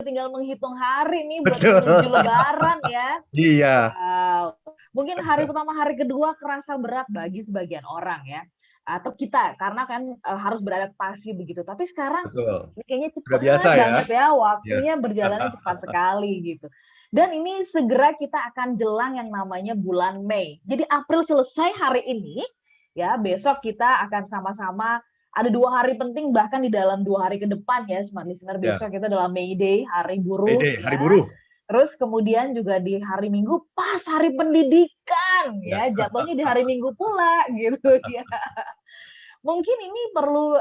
tinggal menghitung hari nih buat Betul. menuju Lebaran ya. Iya. Wow. Mungkin hari pertama, hari kedua kerasa berat bagi sebagian orang ya. Atau kita, karena kan harus beradaptasi begitu. Tapi sekarang Betul. ini kayaknya Sudah cepet biasa ya. banget ya, Ya. waktunya berjalannya cepat sekali gitu. Dan ini segera kita akan jelang yang namanya bulan Mei. Jadi April selesai hari ini, ya besok kita akan sama-sama ada 2 hari penting bahkan di dalam 2 hari ke depan ya, Smart Listener. Ya. Besok kita adalah May Day, Hari Buruh Pede, Hari ya. Buruh. Terus kemudian juga di hari Minggu pas Hari Pendidikan Ya. ya, jatuhnya di hari Minggu pula gitu ya. Mungkin ini perlu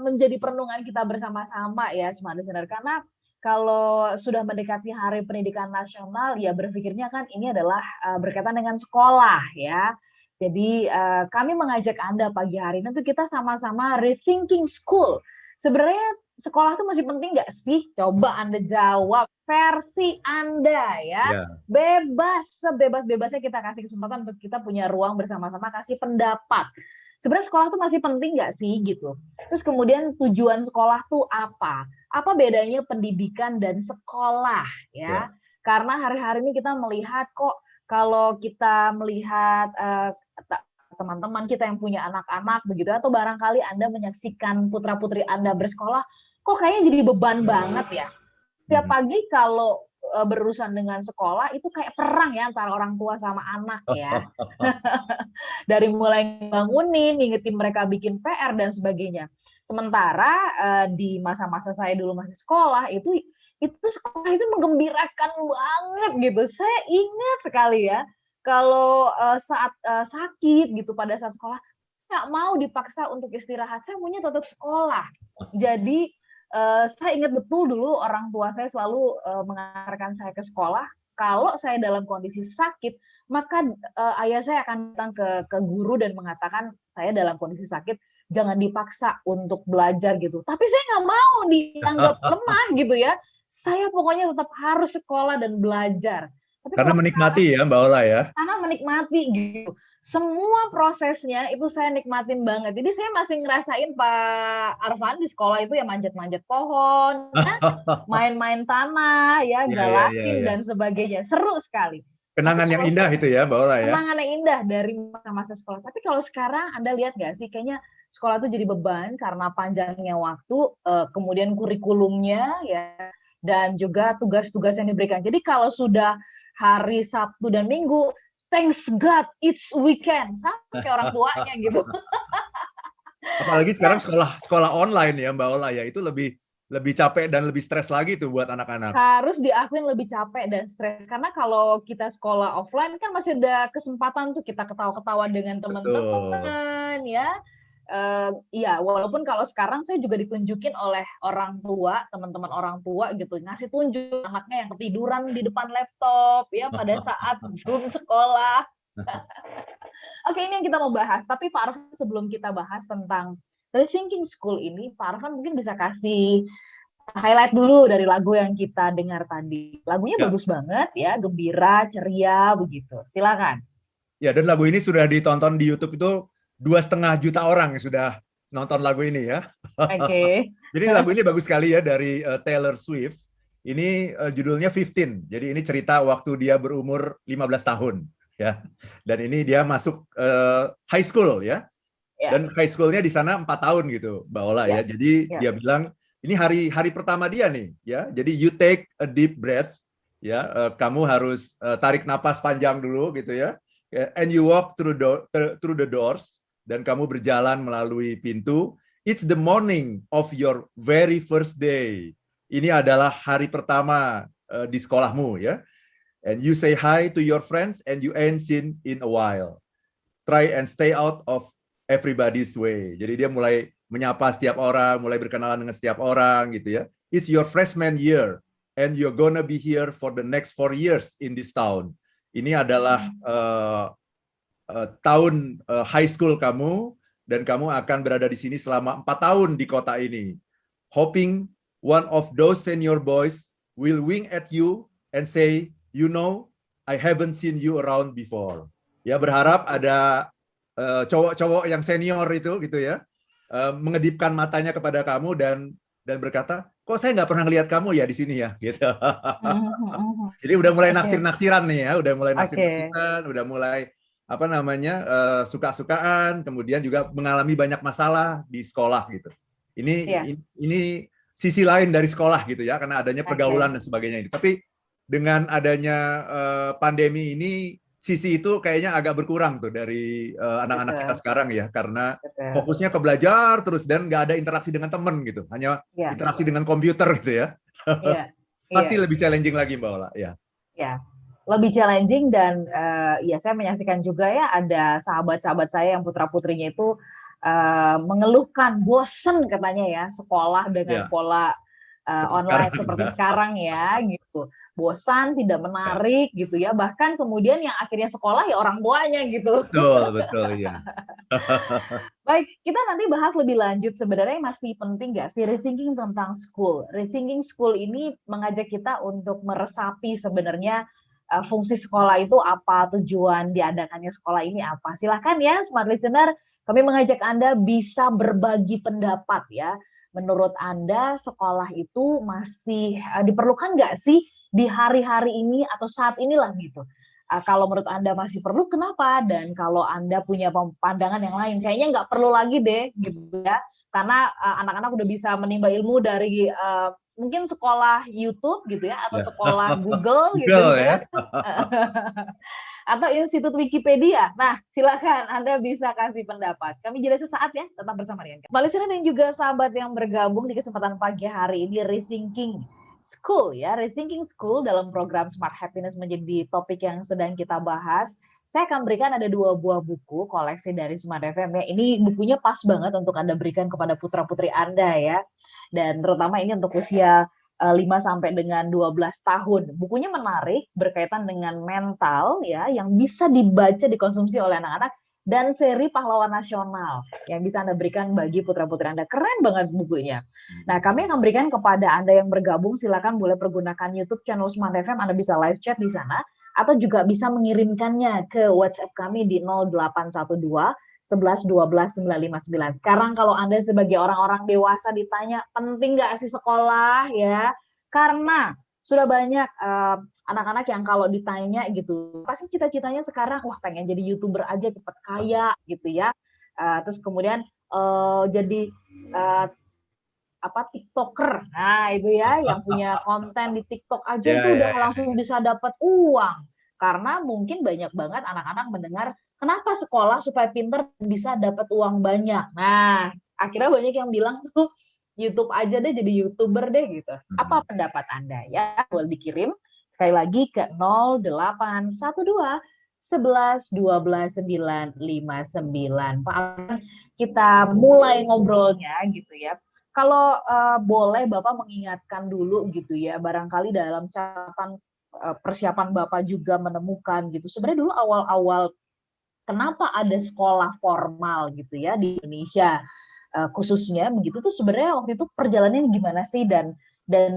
menjadi perenungan kita bersama-sama ya, Smart Listener, karena kalau sudah mendekati Hari Pendidikan Nasional ya berpikirnya kan ini adalah berkaitan dengan sekolah ya. Jadi kami mengajak Anda pagi hari ini tuh kita sama-sama rethinking school. Sebenarnya sekolah itu masih penting nggak sih? Coba Anda jawab versi Anda ya. Ya. Bebas, sebebas-bebasnya kita kasih kesempatan untuk kita punya ruang bersama-sama kasih pendapat. Sebenarnya sekolah tuh masih penting nggak sih gitu. Terus kemudian tujuan sekolah tuh apa? Apa bedanya pendidikan dan sekolah ya? Ya. Karena hari-hari ini kita melihat kok kalau kita melihat teman-teman kita yang punya anak-anak begitu, atau barangkali Anda menyaksikan putra-putri Anda bersekolah, kok kayaknya jadi beban banget ya. Setiap pagi kalau berurusan dengan sekolah itu kayak perang ya antara orang tua sama anak ya. Dari mulai bangunin, ngingetin mereka bikin PR dan sebagainya. Sementara di masa-masa saya dulu masih sekolah itu sekolah itu menggembirakan banget gitu. Saya ingat sekali ya kalau saat sakit gitu pada saat sekolah, saya nggak mau dipaksa untuk istirahat, saya maunya tetap sekolah. Jadi saya ingat betul dulu orang tua saya selalu mengantarkan saya ke sekolah. Kalau saya dalam kondisi sakit, maka ayah saya akan datang ke guru dan mengatakan saya dalam kondisi sakit, jangan dipaksa untuk belajar gitu. Tapi saya nggak mau dianggap lemah gitu ya. Saya pokoknya tetap harus sekolah dan belajar. Tapi Karena kalau menikmati ya, Mbak Ola ya. karena menikmati gitu. Semua prosesnya itu saya nikmatin banget. Jadi saya masih ngerasain Pak Arfan di sekolah itu ya manjat-manjat pohon, ya, main-main tanah, ya, Ya, ya, ya, galasin ya. dan sebagainya. Seru sekali. Tapi Kenangan yang kalau indah itu ya, Mbak Ola ya. kenangan yang indah dari masa-masa sekolah. Tapi kalau sekarang Anda lihat nggak sih, kayaknya sekolah itu jadi beban karena panjangnya waktu, kemudian kurikulumnya ya, dan juga tugas-tugas yang diberikan. Jadi kalau sudah hari Sabtu dan Minggu, thanks God it's weekend, sama kayak orang tuanya gitu. Apalagi sekarang Ya, sekolah sekolah online ya, Mbak Ola ya. Itu lebih lebih capek dan lebih stres lagi tuh buat anak-anak. harus diakuin lebih capek dan stres karena kalau kita sekolah offline kan masih ada kesempatan tuh kita ketawa-ketawa dengan Betul. teman-teman ya. Iya, walaupun kalau sekarang saya juga ditunjukin oleh orang tua, teman-teman orang tua gitu, ngasih tunjuk anaknya yang ketiduran di depan laptop ya pada saat Zoom sekolah. Oke, ini yang kita mau bahas. Tapi Pak Arfan, sebelum kita bahas tentang rethinking school ini, Pak Arfan mungkin bisa kasih highlight dulu dari lagu yang kita dengar tadi. Lagunya Ya. bagus banget ya, gembira, ceria begitu. Silakan. Ya, dan lagu ini sudah ditonton di YouTube itu 2,5 juta orang yang sudah nonton lagu ini ya. Oke. Jadi lagu ini bagus sekali ya dari Taylor Swift. Ini judulnya 15. Jadi ini cerita waktu dia berumur 15 tahun ya. Dan ini dia masuk high school ya. Ya, Dan high schoolnya di sana 4 tahun gitu, Mbak Ola ya. ya, Jadi ya. dia bilang ini hari pertama dia nih ya. Jadi you take a deep breath ya. Kamu harus tarik napas panjang dulu gitu ya. And you walk through the doors dan kamu berjalan melalui pintu. It's the morning of your very first day. Ini adalah hari pertama di sekolahmu ya. And you say hi to your friends and you ain't seen in a while. Try and stay out of everybody's way. Jadi dia mulai menyapa setiap orang, mulai berkenalan dengan setiap orang gitu ya. It's your freshman year and you're gonna be here for the next 4 years in this town. Ini adalah tahun high school kamu dan kamu akan berada di sini selama 4 tahun di kota ini. Hoping one of those senior boys will wink at you and say, you know, I haven't seen you around before. Ya, berharap ada cowok-cowok yang senior itu gitu ya, mengedipkan matanya kepada kamu dan dan berkata, kok saya nggak pernah lihat kamu ya di sini ya, gitu. Mhm. Jadi udah mulai Oke, naksir-naksiran nih ya, udah mulai oke, naksir-naksiran, udah mulai apa namanya suka-sukaan, kemudian juga mengalami banyak masalah di sekolah gitu. Ini iya, ini sisi lain dari sekolah gitu ya, karena adanya oke, pergaulan dan sebagainya ini. Tapi dengan adanya pandemi ini, sisi itu kayaknya agak berkurang tuh dari anak-anak kita betul, sekarang ya, karena betul, fokusnya ke belajar terus dan nggak ada interaksi dengan teman gitu, hanya iya, interaksi dengan komputer gitu ya. iya, iya. Pasti lebih challenging lagi Mbak Ola ya. Ya, lebih challenging dan ya saya menyaksikan juga ya ada sahabat-sahabat saya yang putra-putrinya itu mengeluhkan bosen katanya ya sekolah dengan Ya, pola seperti sekarang. online seperti sekarang ya gitu. Bosan, tidak Ya, menarik gitu ya. Bahkan kemudian yang akhirnya sekolah ya orang tuanya gitu. betul, betul ya. Baik, kita nanti bahas lebih lanjut. Sebenarnya masih penting nggak sih rethinking tentang school? Rethinking school ini mengajak kita untuk meresapi sebenarnya fungsi sekolah itu apa, tujuan diadakannya sekolah ini apa. Silahkan ya, smart listener, kami mengajak Anda bisa berbagi pendapat ya. Menurut Anda, sekolah itu masih diperlukan nggak sih di hari-hari ini atau saat inilah gitu? Kalau menurut Anda masih perlu, kenapa? Dan kalau Anda punya pandangan yang lain, kayaknya nggak perlu lagi deh, gitu ya. Karena anak-anak udah bisa menimba ilmu dari mungkin sekolah YouTube gitu ya, atau Ya. sekolah Google gitu Google ya, ya. atau Institut Wikipedia. Nah, silakan Anda bisa kasih pendapat. Kami jeda sesaat ya, tetap bersama dengan kami. Listener dan juga sahabat yang bergabung di kesempatan pagi hari ini, Rethinking School ya, Rethinking School dalam program Smart Happiness menjadi topik yang sedang kita bahas. Saya akan berikan ada 2 buah buku koleksi dari Smart FM ya. Ini bukunya pas banget untuk Anda berikan kepada putra-putri Anda ya. Dan terutama ini untuk usia 5 sampai dengan 12 tahun. Bukunya menarik, berkaitan dengan mental ya, yang bisa dibaca, dikonsumsi oleh anak-anak, dan seri pahlawan nasional yang bisa Anda berikan bagi putra-putri Anda. Keren banget bukunya. Nah, kami akan berikan kepada Anda yang bergabung, silakan boleh pergunakan YouTube channel Smart FM, Anda bisa live chat di sana, atau juga bisa mengirimkannya ke WhatsApp kami di 0812 11 12 959. Sekarang kalau Anda sebagai orang-orang dewasa ditanya, penting nggak sih sekolah ya? Karena sudah banyak anak-anak yang kalau ditanya gitu, pasti cita-citanya sekarang, wah pengen jadi YouTuber aja cepet kaya gitu ya. Terus kemudian jadi uh, apa TikToker. Nah, itu ya yang punya konten di TikTok aja Ya, itu ya, udah ya. langsung bisa dapat uang. Karena mungkin banyak banget anak-anak mendengar kenapa sekolah supaya pinter bisa dapat uang banyak. Nah, akhirnya banyak yang bilang tuh YouTube aja deh jadi YouTuber deh gitu. Apa pendapat Anda ya? Boleh dikirim sekali lagi ke 0812 11 12 959. Pak, kita mulai ngobrolnya gitu ya. Kalau boleh Bapak mengingatkan dulu gitu ya, barangkali dalam catatan persiapan Bapak juga menemukan gitu. Sebenarnya dulu awal-awal kenapa ada sekolah formal gitu ya di Indonesia khususnya begitu tuh sebenarnya waktu itu perjalanannya gimana sih dan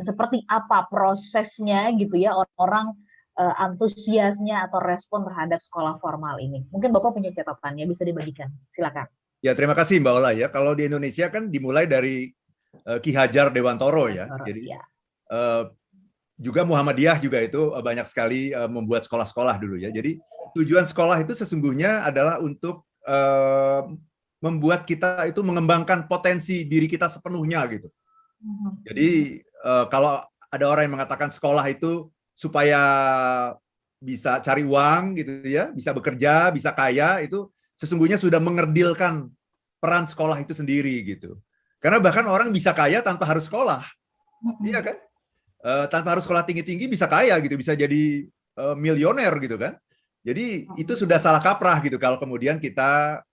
seperti apa prosesnya gitu ya orang-orang antusiasnya atau respon terhadap sekolah formal ini. Mungkin Bapak punya catatannya bisa dibagikan. Silakan. Ya, terima kasih Mbak Ola ya. Kalau di Indonesia kan dimulai dari Ki Hajar Dewantoro ya. Jadi Ya. juga Muhammadiyah juga itu banyak sekali membuat sekolah-sekolah dulu ya. Jadi tujuan sekolah itu sesungguhnya adalah untuk membuat kita itu mengembangkan potensi diri kita sepenuhnya gitu. Jadi kalau ada orang yang mengatakan sekolah itu supaya bisa cari uang gitu ya, bisa bekerja, bisa kaya, itu sesungguhnya sudah mengerdilkan peran sekolah itu sendiri gitu. Karena bahkan orang bisa kaya tanpa harus sekolah, iya kan? Tanpa harus sekolah tinggi-tinggi bisa kaya gitu, bisa jadi milioner gitu kan. Jadi itu sudah salah kaprah gitu kalau kemudian kita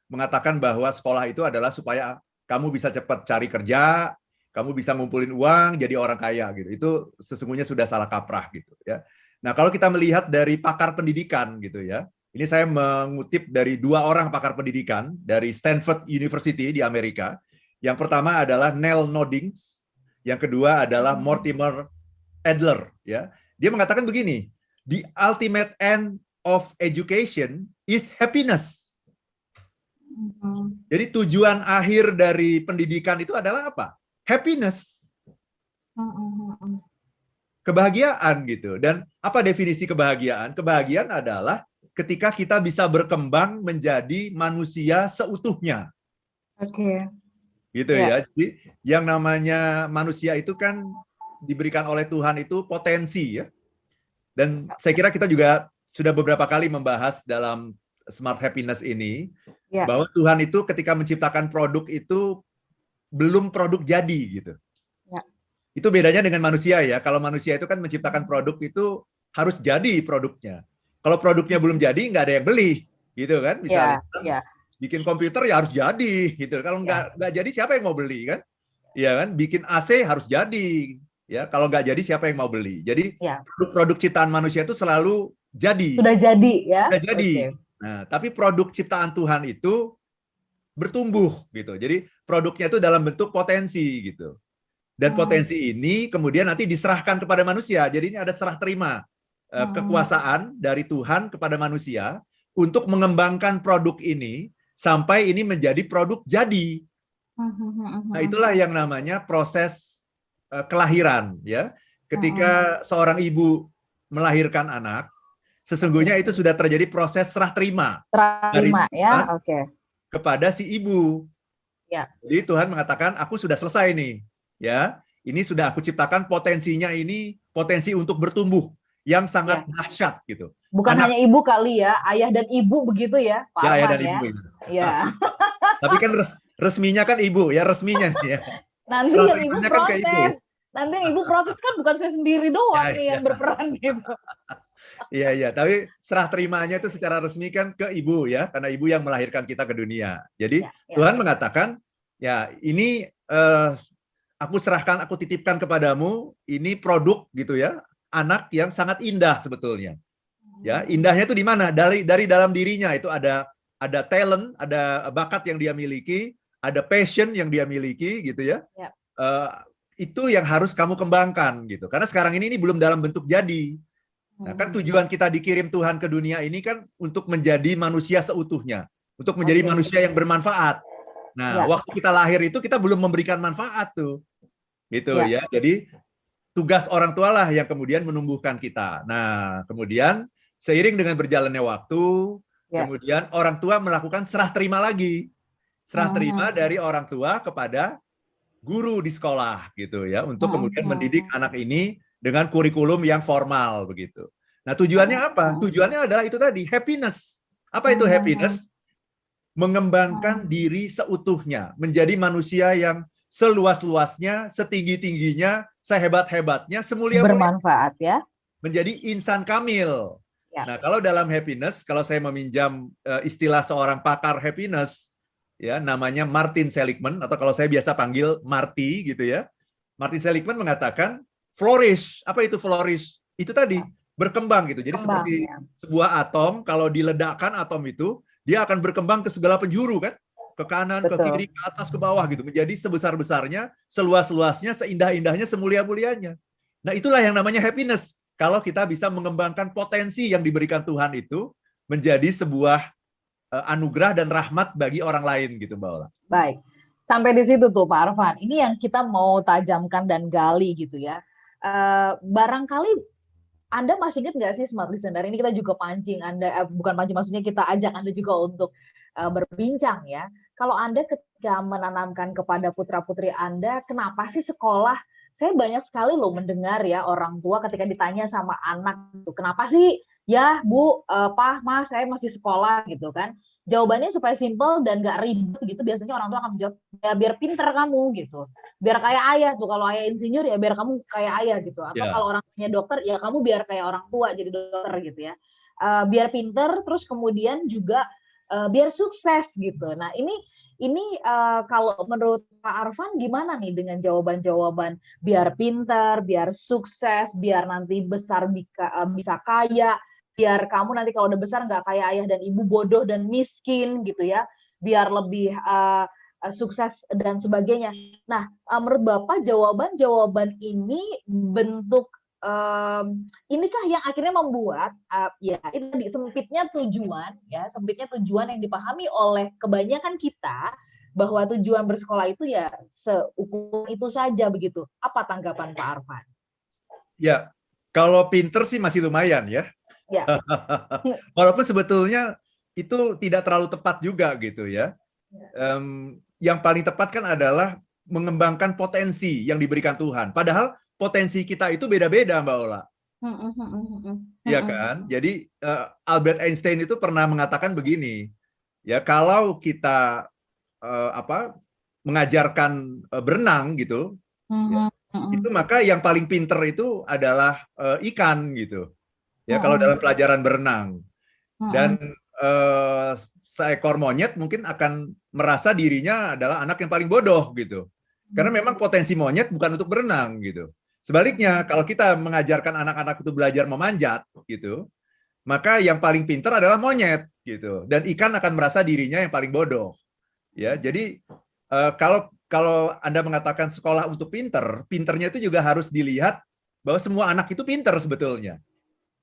mengatakan bahwa sekolah itu adalah supaya kamu bisa cepat cari kerja, kamu bisa ngumpulin uang jadi orang kaya gitu. Itu sesungguhnya sudah salah kaprah gitu ya. Nah, kalau kita melihat dari pakar pendidikan gitu ya. Ini saya mengutip dari 2 orang pakar pendidikan dari Stanford University di Amerika. Yang pertama adalah Neil Noddings, yang kedua adalah Mortimer Adler ya. Dia mengatakan begini, the ultimate end of education is happiness. Jadi tujuan akhir dari pendidikan itu adalah apa? Happiness. Kebahagiaan gitu. Dan apa definisi kebahagiaan? Kebahagiaan adalah ketika kita bisa berkembang menjadi manusia seutuhnya. Oke. Gitu ya. Jadi yang namanya manusia itu kan diberikan oleh Tuhan itu potensi ya. Dan saya kira kita juga sudah beberapa kali membahas dalam Smart Happiness ini bahwa Tuhan itu ketika menciptakan produk itu belum produk jadi gitu. Itu bedanya dengan manusia ya. Kalau manusia itu kan menciptakan produk itu harus jadi produknya. Kalau produknya belum jadi, nggak ada yang beli, gitu kan? Misalnya bikin komputer ya harus jadi, gitu. Kalau nggak jadi siapa yang mau beli kan? Iya kan? Bikin AC harus jadi, ya. Kalau nggak jadi siapa yang mau beli? Jadi produk ciptaan manusia itu selalu jadi. Sudah jadi ya. Sudah jadi. Nah, tapi produk ciptaan Tuhan itu bertumbuh, gitu. Jadi produknya itu dalam bentuk potensi, gitu. Dan potensi ini kemudian nanti diserahkan kepada manusia. Jadi ini ada serah terima kekuasaan dari Tuhan kepada manusia untuk mengembangkan produk ini sampai ini menjadi produk jadi. Nah, itulah yang namanya proses kelahiran ya. Ketika seorang ibu melahirkan anak, sesungguhnya itu sudah terjadi proses serah terima dari Tuhan kepada si ibu. Jadi Tuhan mengatakan, aku sudah selesai nih. Ya, ini sudah aku ciptakan potensinya ini potensi untuk bertumbuh yang sangat dahsyat gitu. Bukan hanya ibu kali ya, ayah dan ibu begitu ya, Pak Arfan, ayah dan ibu itu. Ya. Tapi kan resminya kan ibu ya, resminya nih ya. Nanti yang ibu protes. Nanti yang ibu protes kan bukan saya sendiri doang nih yang berperan gitu. Iya, tapi serah terimanya itu secara resmi kan ke ibu ya, karena ibu yang melahirkan kita ke dunia. Jadi Tuhan mengatakan, ya ini aku serahkan, aku titipkan kepadamu, ini produk gitu ya, anak yang sangat indah sebetulnya. Ya, indahnya itu di mana? Dari dalam dirinya itu ada talent, ada bakat yang dia miliki, ada passion yang dia miliki gitu ya. Itu yang harus kamu kembangkan gitu. Karena sekarang ini belum dalam bentuk jadi. Nah, kan tujuan kita dikirim Tuhan ke dunia ini kan untuk menjadi manusia seutuhnya, untuk menjadi manusia yang bermanfaat. Nah, waktu kita lahir itu kita belum memberikan manfaat tuh. Gitu ya. Jadi tugas orang tua lah yang kemudian menumbuhkan kita. Nah, kemudian seiring dengan berjalannya waktu, kemudian orang tua melakukan serah terima lagi. Serah terima dari orang tua kepada guru di sekolah gitu ya, untuk kemudian mendidik anak ini dengan kurikulum yang formal begitu. Nah, tujuannya apa? Tujuannya adalah itu tadi, happiness. Apa itu happiness? Mengembangkan diri seutuhnya, menjadi manusia yang seluas-luasnya, setinggi-tingginya, sehebat-hebatnya, semulia-mulia. Bermanfaat ya. Menjadi insan kamil. Nah, kalau dalam happiness, kalau saya meminjam istilah seorang pakar happiness, ya namanya Martin Seligman, atau kalau saya biasa panggil Marty gitu ya. Martin Seligman mengatakan flourish. Apa itu flourish? Itu tadi berkembang gitu. Jadi seperti sebuah atom, kalau diledakkan atom itu, dia akan berkembang ke segala penjuru kan? Ke kanan, ke kiri, ke atas, ke bawah gitu. Menjadi sebesar-besarnya, seluas-luasnya, seindah-indahnya, semulia-mulianya. Nah, itulah yang namanya happiness. Kalau kita bisa mengembangkan potensi yang diberikan Tuhan itu menjadi sebuah anugerah dan rahmat bagi orang lain gitu, Mbak Ola. Baik. Sampai di situ tuh Pak Arfan. Ini yang kita mau tajamkan dan gali gitu ya. Barangkali Anda masih ingat nggak sih Smart Listener? Ini kita juga pancing Anda, bukan pancing, maksudnya kita ajak Anda juga untuk berbincang ya. Kalau Anda ketika menanamkan kepada putra-putri Anda, kenapa sih sekolah? Saya banyak sekali loh mendengar ya orang tua ketika ditanya sama anak itu, kenapa sih ya Bu, Pak, Mas, saya masih sekolah gitu kan. Jawabannya supaya simple dan gak ribet gitu, biasanya orang tua akan menjawab, ya biar pinter kamu gitu. Biar kayak ayah tuh, kalau ayah insinyur ya biar kamu kayak ayah gitu. Atau kalau orang punya dokter, ya kamu biar kayak orang tua jadi dokter gitu ya. Biar pinter, terus kemudian juga biar sukses gitu. Nah ini kalau menurut Pak Arfan gimana nih dengan jawaban-jawaban biar pinter, biar sukses, biar nanti besar bisa kaya, biar kamu nanti kalau udah besar nggak kayak ayah dan ibu bodoh dan miskin gitu ya, biar lebih sukses dan sebagainya. Nah, menurut Bapak jawaban-jawaban ini bentuk inikah yang akhirnya membuat ya itu tadi sempitnya tujuan yang dipahami oleh kebanyakan kita bahwa tujuan bersekolah itu ya seukur itu saja begitu. Apa tanggapan Pak Arfan? Ya, kalau pinter sih masih lumayan ya. Ya. Walaupun sebetulnya itu tidak terlalu tepat juga gitu ya. Yang paling tepat kan adalah mengembangkan potensi yang diberikan Tuhan. Padahal potensi kita itu beda-beda, Mbak Ola. Iya kan? Jadi Albert Einstein itu pernah mengatakan begini, ya kalau kita mengajarkan berenang gitu, itu maka yang paling pinter itu adalah ikan gitu. Ya kalau dalam pelajaran berenang. Dan seekor monyet mungkin akan merasa dirinya adalah anak yang paling bodoh gitu. Karena memang potensi monyet bukan untuk berenang gitu. Sebaliknya, kalau kita mengajarkan anak-anak itu belajar memanjat gitu, maka yang paling pinter adalah monyet gitu. Dan ikan akan merasa dirinya yang paling bodoh. Ya, jadi kalau Anda mengatakan sekolah untuk pinter, pinternya itu juga harus dilihat bahwa semua anak itu pinter sebetulnya.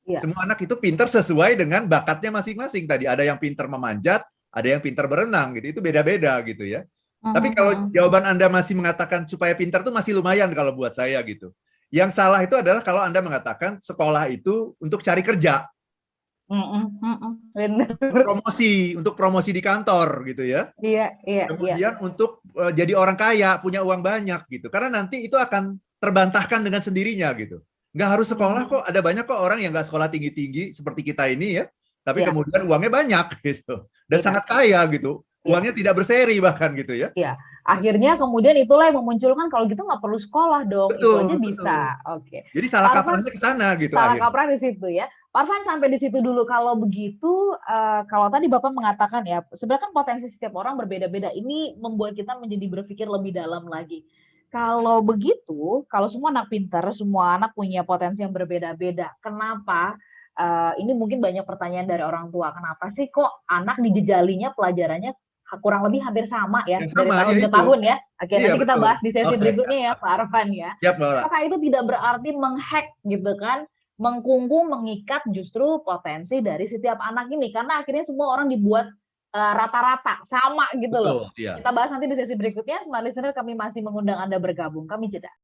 Ya. Semua anak itu pinter sesuai dengan bakatnya masing-masing. Tadi ada yang pinter memanjat, ada yang pinter berenang gitu. Itu beda-beda gitu ya. Tapi kalau jawaban Anda masih mengatakan supaya pinter itu masih lumayan kalau buat saya gitu. Yang salah itu adalah kalau Anda mengatakan sekolah itu untuk cari kerja. Untuk promosi di kantor gitu ya. Iya. Kemudian untuk jadi orang kaya, punya uang banyak gitu. Karena nanti itu akan terbantahkan dengan sendirinya gitu. Nggak harus sekolah kok, ada banyak kok orang yang nggak sekolah tinggi-tinggi seperti kita ini ya, tapi kemudian uangnya banyak gitu, dan sangat kaya gitu, uangnya tidak berseri bahkan gitu ya. Iya, akhirnya kemudian itulah yang memunculkan kalau gitu nggak perlu sekolah dong, itu aja bisa. Oke. Jadi salah kaprahnya ke sana gitu. Salah kaprah di situ ya. Pak Arfan sampai di situ dulu. Kalau begitu, kalau tadi Bapak mengatakan ya, sebenarnya kan potensi setiap orang berbeda-beda. Ini membuat kita menjadi berpikir lebih dalam lagi. Kalau begitu, kalau semua anak pintar, semua anak punya potensi yang berbeda-beda. Kenapa? Ini mungkin banyak pertanyaan dari orang tua. Kenapa sih kok anak dijejalinya pelajarannya kurang lebih hampir sama ya dari tahun ke tahun ya? Oke, nanti kita bahas di sesi berikutnya ya, Pak Arfan ya. Apakah itu tidak berarti menghack gitu kan? Mengkungkung, mengikat justru potensi dari setiap anak ini. Karena akhirnya semua orang dibuat rata-rata sama gitu loh. Kita bahas nanti di sesi berikutnya. Smart Listener, kami masih mengundang Anda bergabung. Kami jeda.